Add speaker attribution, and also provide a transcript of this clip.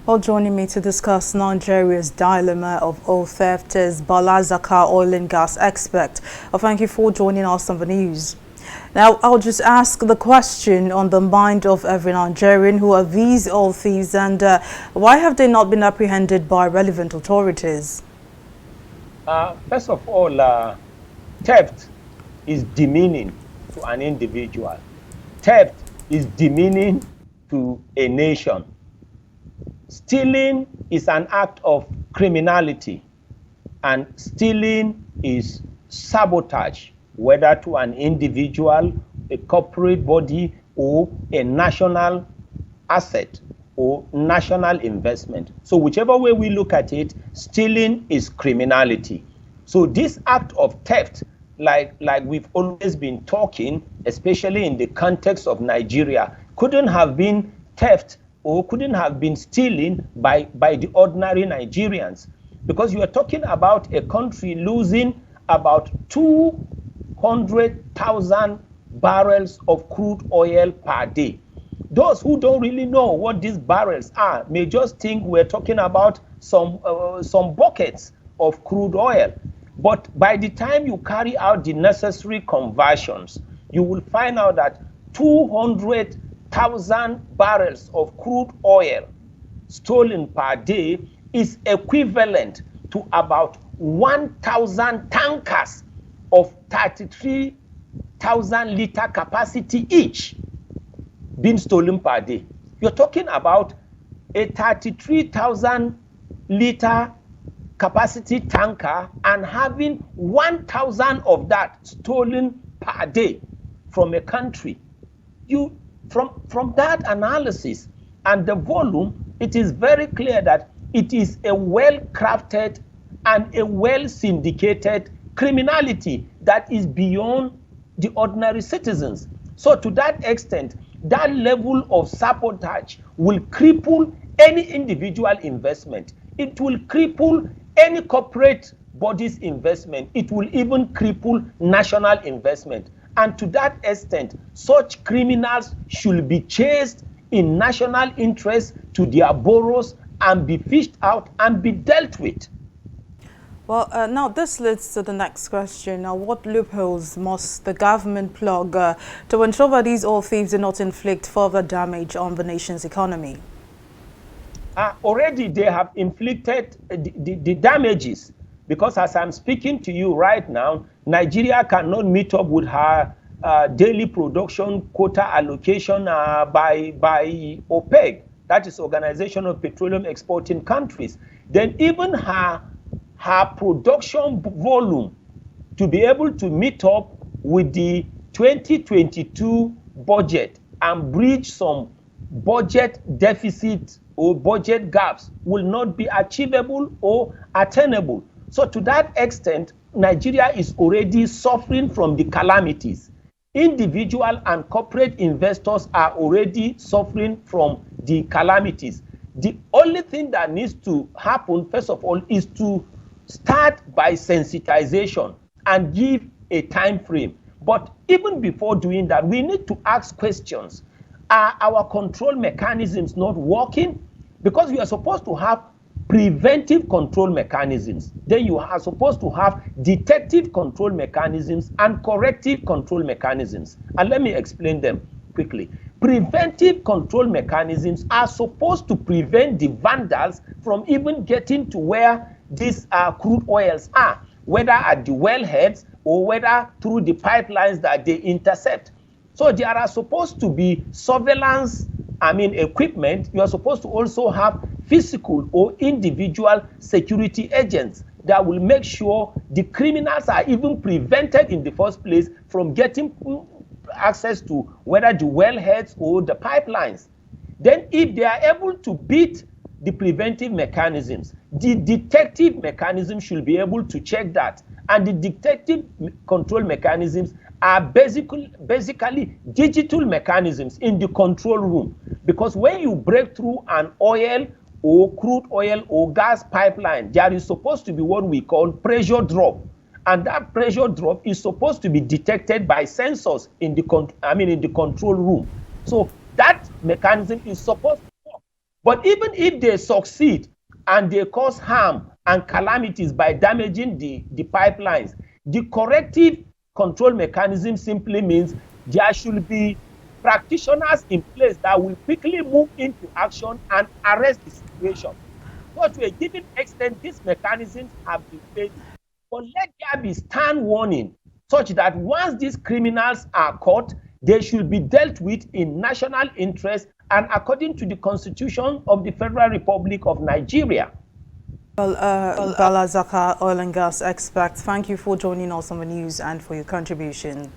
Speaker 1: Well, joining me to discuss Nigeria's dilemma of oil theft is Zakka, oil and gas expert. Well, thank you for joining us on the news. Now, I'll just ask the question on the mind of every Nigerian: who are these oil thieves, and why have they not been apprehended by relevant authorities?
Speaker 2: First of all, theft is demeaning to an individual. Theft is demeaning to a nation. Stealing is an act of criminality, and stealing is sabotage, whether to an individual, a corporate body, or a national asset or national investment. So whichever way we look at it, stealing is criminality. So this act of theft, like we've always been talking, especially in the context of Nigeria, couldn't have been theft or couldn't have been stealing by the ordinary Nigerians, because you are talking about a country losing about 200,000 barrels of crude oil per day. Those who don't really know what these barrels are may just think we're talking about some buckets of crude oil. But by the time you carry out the necessary conversions, you will find out that 200,000 barrels of crude oil stolen per day is equivalent to about 1,000 tankers of 33,000 liter capacity each being stolen per day. You're talking about a 33,000 liter capacity tanker and having 1,000 of that stolen per day from a country. From that analysis and the volume, it is very clear that it is a well-crafted and a well-syndicated criminality that is beyond the ordinary citizens. So to that extent, that level of sabotage will cripple any individual investment. It will cripple any corporate body's investment. It will even cripple national investment. And to that extent, such criminals should be chased in national interest to their burrows and be fished out and be dealt with.
Speaker 1: Well, now this leads to the next question. Now, what loopholes must the government plug to ensure that these oil thieves do not inflict further damage on the nation's economy?
Speaker 2: Already they have inflicted the damages, because as I'm speaking to you right now, Nigeria cannot meet up with her daily production quota allocation by OPEC, that is Organization of Petroleum Exporting Countries. Then even her production volume to be able to meet up with the 2022 budget and bridge some budget deficit or budget gaps will not be achievable or attainable. So to that extent, Nigeria is already suffering from the calamities. Individual and corporate investors are already suffering from the calamities. The only thing that needs to happen, first of all, is to start by sensitization and give a time frame. But even before doing that, we need to ask questions. Are our control mechanisms not working? Because we are supposed to have preventive control mechanisms. Then you are supposed to have detective control mechanisms and corrective control mechanisms. And let me explain them quickly. Preventive control mechanisms are supposed to prevent the vandals from even getting to where these crude oils are, whether at the wellheads or whether through the pipelines that they intercept. So there are supposed to be surveillance, equipment. You are supposed to also have physical or individual security agents that will make sure the criminals are even prevented in the first place from getting access to whether the wellheads or the pipelines. Then if they are able to beat the preventive mechanisms, the detective mechanism should be able to check that. And the detective control mechanisms are basically digital mechanisms in the control room. Because when you break through an oil or crude oil or gas pipeline, there is supposed to be what we call pressure drop. And that pressure drop is supposed to be detected by sensors in the control room. So that mechanism is supposed to work. But even if they succeed and they cause harm and calamities by damaging the pipelines, the corrective control mechanism simply means there should be practitioners in place that will quickly move into action and arrest the situation. So to a given extent, these mechanisms have been failing. But let there be stern warning such that once these criminals are caught, they should be dealt with in national interest and according to the Constitution of the Federal Republic of Nigeria.
Speaker 1: Well, Zakka, oil and gas expert, thank you for joining us on the news and for your contribution.